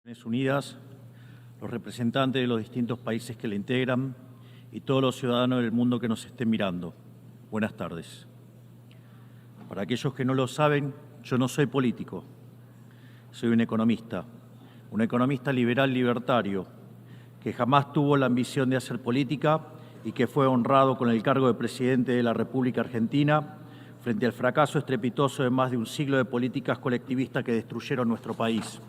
Naciones Unidas, los representantes de los distintos países que la integran y todos los ciudadanos del mundo que nos estén mirando. Buenas tardes. Para aquellos que no lo saben, yo no soy político, soy un economista liberal libertario, que jamás tuvo la ambición de hacer política y que fue honrado con el cargo de presidente de la República Argentina frente al fracaso estrepitoso de más de un siglo de políticas colectivistas que destruyeron nuestro país.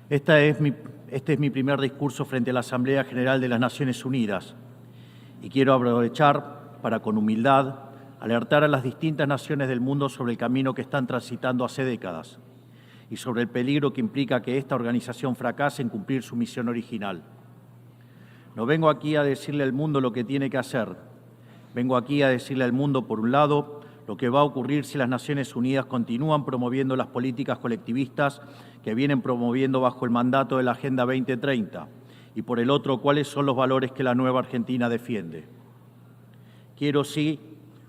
Este es mi primer discurso frente a la Asamblea General de las Naciones Unidas y quiero aprovechar para, con humildad, alertar a las distintas naciones del mundo sobre el camino que están transitando hace décadas y sobre el peligro que implica que esta organización fracase en cumplir su misión original. No vengo aquí a decirle al mundo lo que tiene que hacer. Vengo aquí a decirle al mundo, por un lado, lo que va a ocurrir si las Naciones Unidas continúan promoviendo las políticas colectivistas que vienen promoviendo bajo el mandato de la Agenda 2030, y por el otro, cuáles son los valores que la nueva Argentina defiende. Quiero, sí,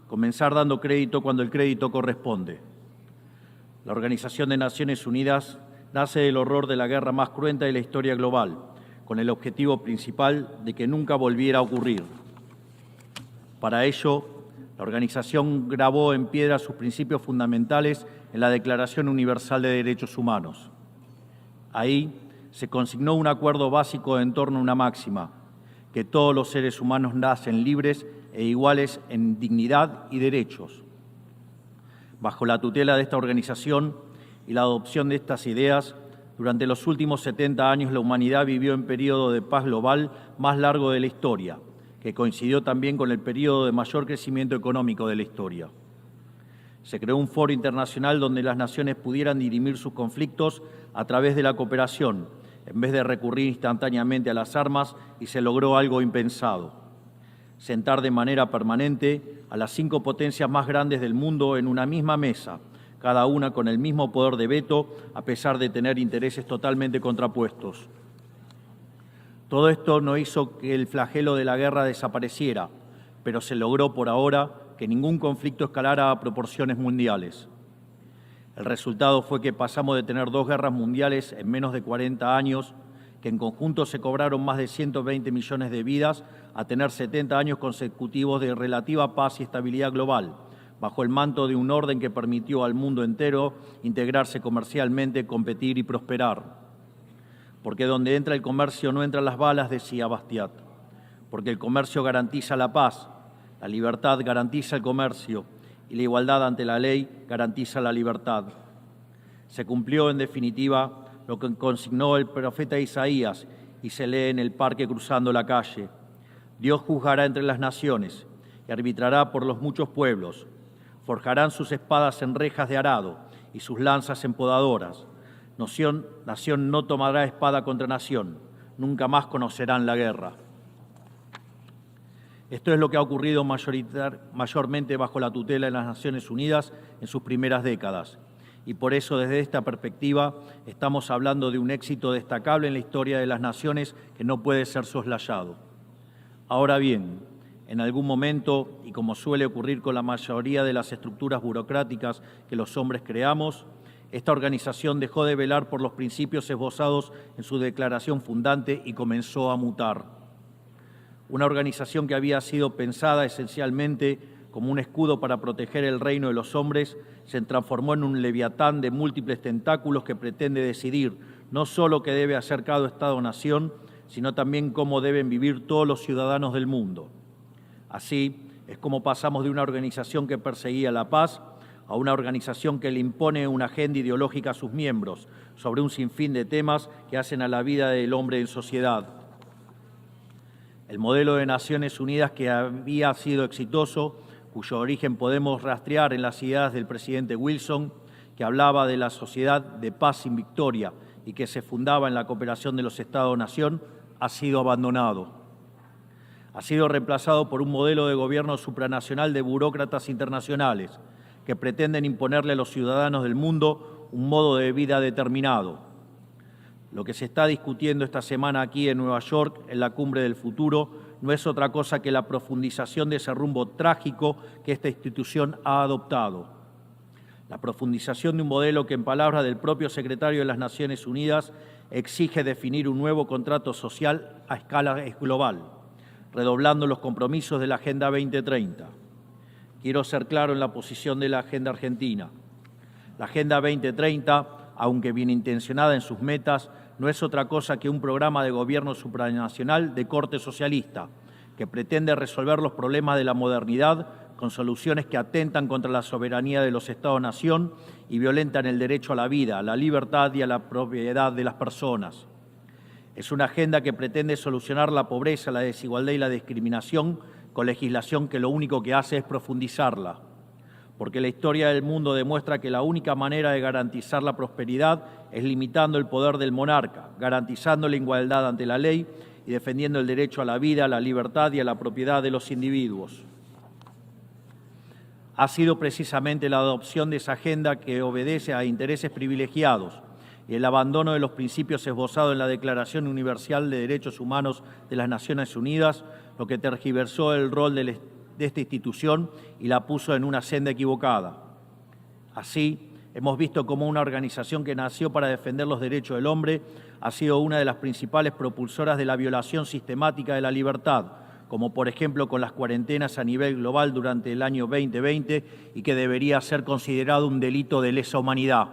comenzar dando crédito cuando el crédito corresponde. La Organización de Naciones Unidas nace del horror de la guerra más cruenta de la historia global, con el objetivo principal de que nunca volviera a ocurrir. Para ello, la organización grabó en piedra sus principios fundamentales en la Declaración Universal de Derechos Humanos. Ahí se consignó un acuerdo básico en torno a una máxima, que todos los seres humanos nacen libres e iguales en dignidad y derechos. Bajo la tutela de esta organización y la adopción de estas ideas, durante los últimos 70 años la humanidad vivió en periodo de paz global más largo de la historia, que coincidió también con el periodo de mayor crecimiento económico de la historia. Se creó un foro internacional donde las naciones pudieran dirimir sus conflictos a través de la cooperación, en vez de recurrir instantáneamente a las armas, y se logró algo impensado: sentar de manera permanente a las 5 potencias más grandes del mundo en una misma mesa, cada una con el mismo poder de veto, a pesar de tener intereses totalmente contrapuestos. Todo esto no hizo que el flagelo de la guerra desapareciera, pero se logró por ahora que ningún conflicto escalara a proporciones mundiales. El resultado fue que pasamos de tener 2 guerras mundiales en menos de 40 años, que en conjunto se cobraron más de 120 millones de vidas, a tener 70 años consecutivos de relativa paz y estabilidad global, bajo el manto de un orden que permitió al mundo entero integrarse comercialmente, competir y prosperar. Porque donde entra el comercio no entran las balas, decía Bastiat. Porque el comercio garantiza la paz, la libertad garantiza el comercio y la igualdad ante la ley garantiza la libertad. Se cumplió, en definitiva, lo que consignó el profeta Isaías y se lee en el parque cruzando la calle. Dios juzgará entre las naciones y arbitrará por los muchos pueblos. Forjarán sus espadas en rejas de arado y sus lanzas en podadoras. Nación no tomará espada contra nación, nunca más conocerán la guerra. Esto es lo que ha ocurrido mayormente bajo la tutela de las Naciones Unidas en sus primeras décadas. Y por eso, desde esta perspectiva, estamos hablando de un éxito destacable en la historia de las naciones que no puede ser soslayado. Ahora bien, en algún momento, y como suele ocurrir con la mayoría de las estructuras burocráticas que los hombres creamos, esta organización dejó de velar por los principios esbozados en su declaración fundante y comenzó a mutar. Una organización que había sido pensada esencialmente como un escudo para proteger el reino de los hombres se transformó en un leviatán de múltiples tentáculos que pretende decidir no solo qué debe hacer cada Estado-nación, sino también cómo deben vivir todos los ciudadanos del mundo. Así es como pasamos de una organización que perseguía la paz a una organización que le impone una agenda ideológica a sus miembros sobre un sinfín de temas que hacen a la vida del hombre en sociedad. El modelo de Naciones Unidas, que había sido exitoso, cuyo origen podemos rastrear en las ideas del presidente Wilson, que hablaba de la sociedad de paz sin victoria y que se fundaba en la cooperación de los Estados-nación, ha sido abandonado. Ha sido reemplazado por un modelo de gobierno supranacional de burócratas internacionales que pretenden imponerle a los ciudadanos del mundo un modo de vida determinado. Lo que se está discutiendo esta semana aquí en Nueva York, en la Cumbre del Futuro, no es otra cosa que la profundización de ese rumbo trágico que esta institución ha adoptado. La profundización de un modelo que, en palabras del propio secretario de las Naciones Unidas, exige definir un nuevo contrato social a escala global, redoblando los compromisos de la Agenda 2030. Quiero ser claro en la posición de la Agenda Argentina. La Agenda 2030, aunque bien intencionada en sus metas, no es otra cosa que un programa de gobierno supranacional de corte socialista, que pretende resolver los problemas de la modernidad con soluciones que atentan contra la soberanía de los Estados-nación y violentan el derecho a la vida, a la libertad y a la propiedad de las personas. Es una agenda que pretende solucionar la pobreza, la desigualdad y la discriminación con legislación que lo único que hace es profundizarla. Porque la historia del mundo demuestra que la única manera de garantizar la prosperidad es limitando el poder del monarca, garantizando la igualdad ante la ley y defendiendo el derecho a la vida, a la libertad y a la propiedad de los individuos. Ha sido precisamente la adopción de esa agenda que obedece a intereses privilegiados y el abandono de los principios esbozados en la Declaración Universal de Derechos Humanos de las Naciones Unidas lo que tergiversó el rol de esta institución y la puso en una senda equivocada. Así, hemos visto cómo una organización que nació para defender los derechos del hombre ha sido una de las principales propulsoras de la violación sistemática de la libertad, como por ejemplo con las cuarentenas a nivel global durante el año 2020 y que debería ser considerado un delito de lesa humanidad.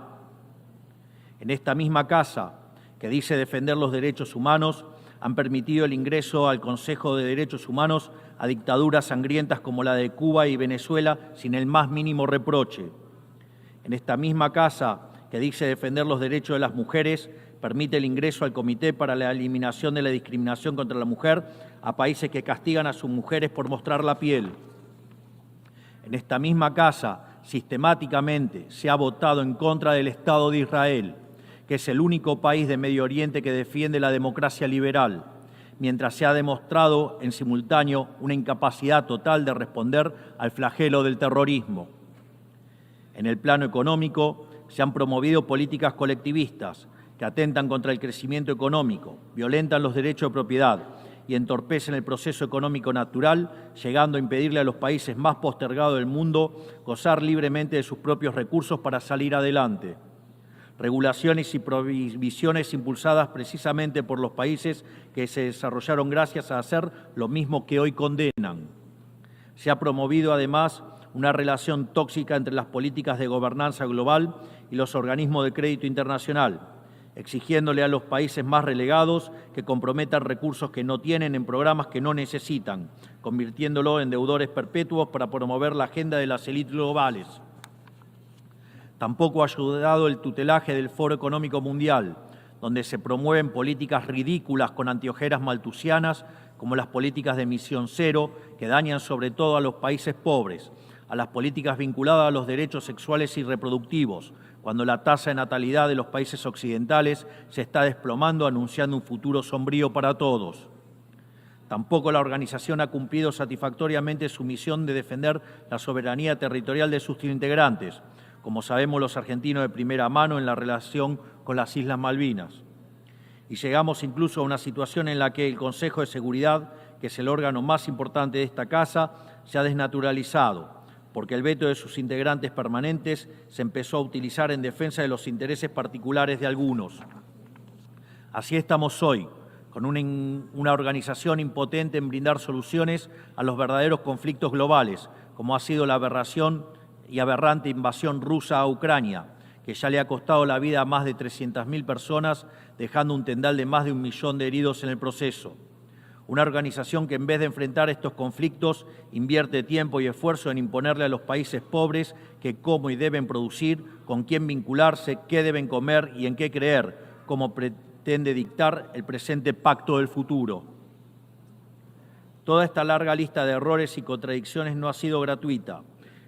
En esta misma casa, que dice defender los derechos humanos, han permitido el ingreso al Consejo de Derechos Humanos a dictaduras sangrientas como la de Cuba y Venezuela sin el más mínimo reproche. En esta misma casa, que dice defender los derechos de las mujeres, permite el ingreso al Comité para la Eliminación de la Discriminación contra la Mujer a países que castigan a sus mujeres por mostrar la piel. En esta misma casa, sistemáticamente, se ha votado en contra del Estado de Israel, que es el único país de Medio Oriente que defiende la democracia liberal, mientras se ha demostrado en simultáneo una incapacidad total de responder al flagelo del terrorismo. En el plano económico, se han promovido políticas colectivistas que atentan contra el crecimiento económico, violentan los derechos de propiedad y entorpecen el proceso económico natural, llegando a impedirle a los países más postergados del mundo gozar libremente de sus propios recursos para salir adelante. Regulaciones y prohibiciones impulsadas precisamente por los países que se desarrollaron gracias a hacer lo mismo que hoy condenan. Se ha promovido además una relación tóxica entre las políticas de gobernanza global y los organismos de crédito internacional, exigiéndole a los países más relegados que comprometan recursos que no tienen en programas que no necesitan, convirtiéndolo en deudores perpetuos para promover la agenda de las élites globales. Tampoco ha ayudado el tutelaje del Foro Económico Mundial, donde se promueven políticas ridículas con anteojeras maltusianas, como las políticas de emisión cero, que dañan sobre todo a los países pobres, a las políticas vinculadas a los derechos sexuales y reproductivos, cuando la tasa de natalidad de los países occidentales se está desplomando, anunciando un futuro sombrío para todos. Tampoco la organización ha cumplido satisfactoriamente su misión de defender la soberanía territorial de sus integrantes, como sabemos los argentinos de primera mano en la relación con las Islas Malvinas. Y llegamos incluso a una situación en la que el Consejo de Seguridad, que es el órgano más importante de esta casa, se ha desnaturalizado, porque el veto de sus integrantes permanentes se empezó a utilizar en defensa de los intereses particulares de algunos. Así estamos hoy, con una organización impotente en brindar soluciones a los verdaderos conflictos globales, como ha sido la aberración y aberrante invasión rusa a Ucrania, que ya le ha costado la vida a más de 300.000 personas, dejando un tendal de más de 1 millón de heridos en el proceso. Una organización que en vez de enfrentar estos conflictos invierte tiempo y esfuerzo en imponerle a los países pobres que cómo y deben producir, con quién vincularse, qué deben comer y en qué creer, como pretende dictar el presente pacto del futuro. Toda esta larga lista de errores y contradicciones no ha sido gratuita,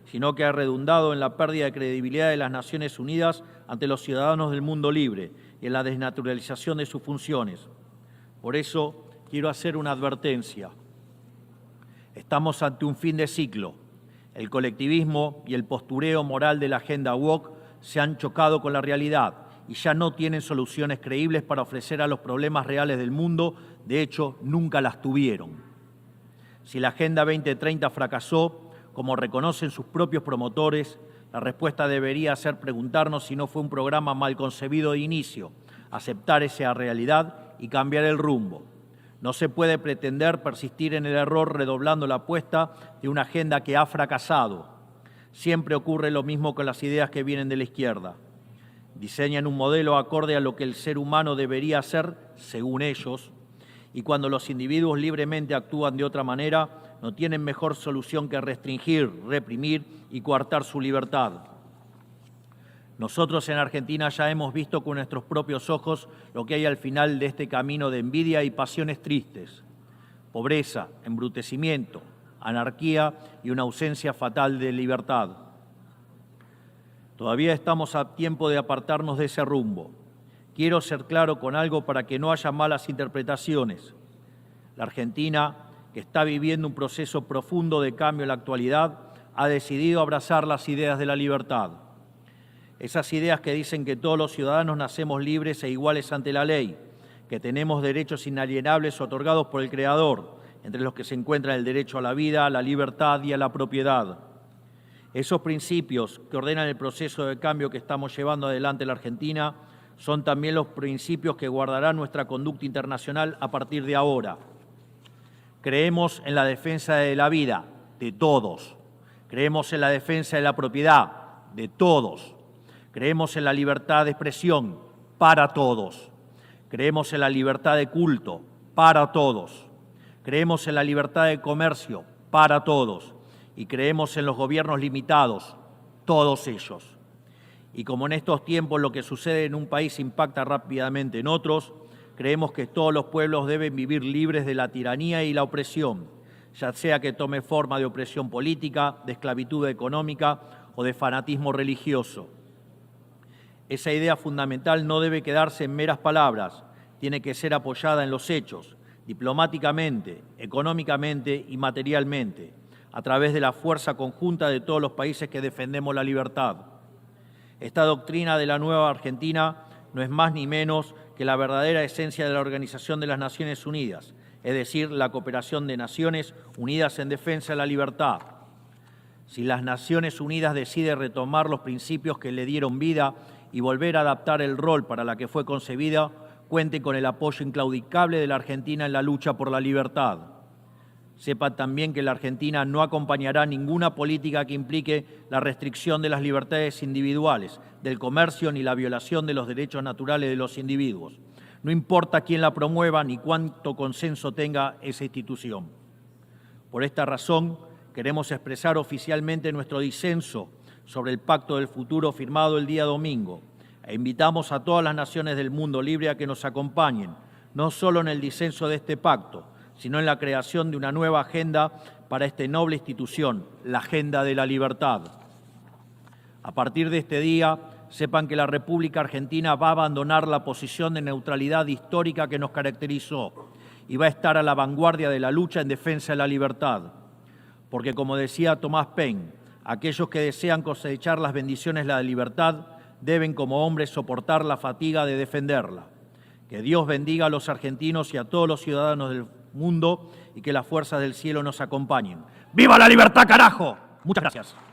sino que ha redundado en la pérdida de credibilidad de las Naciones Unidas ante los ciudadanos del mundo libre y en la desnaturalización de sus funciones. Por eso, quiero hacer una advertencia. Estamos ante un fin de ciclo. El colectivismo y el postureo moral de la agenda woke se han chocado con la realidad y ya no tienen soluciones creíbles para ofrecer a los problemas reales del mundo. De hecho, nunca las tuvieron. Si la Agenda 2030 fracasó, como reconocen sus propios promotores, La respuesta debería ser preguntarnos si no fue un programa mal concebido de inicio, aceptar esa realidad y cambiar el rumbo. No se puede pretender persistir en el error redoblando la apuesta de una agenda que ha fracasado. Siempre ocurre lo mismo con las ideas que vienen de la izquierda. Diseñan un modelo acorde a lo que el ser humano debería ser, según ellos, y cuando los individuos libremente actúan de otra manera, no tienen mejor solución que restringir, reprimir y coartar su libertad. Nosotros en Argentina ya hemos visto con nuestros propios ojos lo que hay al final de este camino de envidia y pasiones tristes. Pobreza, embrutecimiento, anarquía y una ausencia fatal de libertad. Todavía estamos a tiempo de apartarnos de ese rumbo. Quiero ser claro con algo para que no haya malas interpretaciones. La Argentina, que está viviendo un proceso profundo de cambio en la actualidad, ha decidido abrazar las ideas de la libertad. Esas ideas que dicen que todos los ciudadanos nacemos libres e iguales ante la ley, que tenemos derechos inalienables otorgados por el Creador, entre los que se encuentran el derecho a la vida, a la libertad y a la propiedad. Esos principios que ordenan el proceso de cambio que estamos llevando adelante en la Argentina son también los principios que guardarán nuestra conducta internacional a partir de ahora. Creemos en la defensa de la vida, de todos. Creemos en la defensa de la propiedad, de todos. Creemos en la libertad de expresión, para todos. Creemos en la libertad de culto, para todos. Creemos en la libertad de comercio, para todos. Y creemos en los gobiernos limitados, todos ellos. Y como en estos tiempos lo que sucede en un país impacta rápidamente en otros, creemos que todos los pueblos deben vivir libres de la tiranía y la opresión, ya sea que tome forma de opresión política, de esclavitud económica o de fanatismo religioso. Esa idea fundamental no debe quedarse en meras palabras, tiene que ser apoyada en los hechos, diplomáticamente, económicamente y materialmente, a través de la fuerza conjunta de todos los países que defendemos la libertad. Esta doctrina de la nueva Argentina no es más ni menos que la verdadera esencia de la Organización de las Naciones Unidas, es decir, la cooperación de naciones unidas en defensa de la libertad. Si las Naciones Unidas deciden retomar los principios que le dieron vida y volver a adaptar el rol para la que fue concebida, cuente con el apoyo inclaudicable de la Argentina en la lucha por la libertad. Sepa también que la Argentina no acompañará ninguna política que implique la restricción de las libertades individuales, del comercio ni la violación de los derechos naturales de los individuos. No importa quién la promueva ni cuánto consenso tenga esa institución. Por esta razón, queremos expresar oficialmente nuestro disenso sobre el Pacto del Futuro firmado el día domingo e invitamos a todas las naciones del mundo libre a que nos acompañen, no solo en el disenso de este pacto, sino en la creación de una nueva agenda para esta noble institución, la agenda de la libertad. A partir de este día, sepan que la República Argentina va a abandonar la posición de neutralidad histórica que nos caracterizó y va a estar a la vanguardia de la lucha en defensa de la libertad. Porque, como decía Thomas Paine, aquellos que desean cosechar las bendiciones de la libertad deben como hombres soportar la fatiga de defenderla. Que Dios bendiga a los argentinos y a todos los ciudadanos del mundo y que las fuerzas del cielo nos acompañen. ¡Viva la libertad, carajo! Muchas gracias.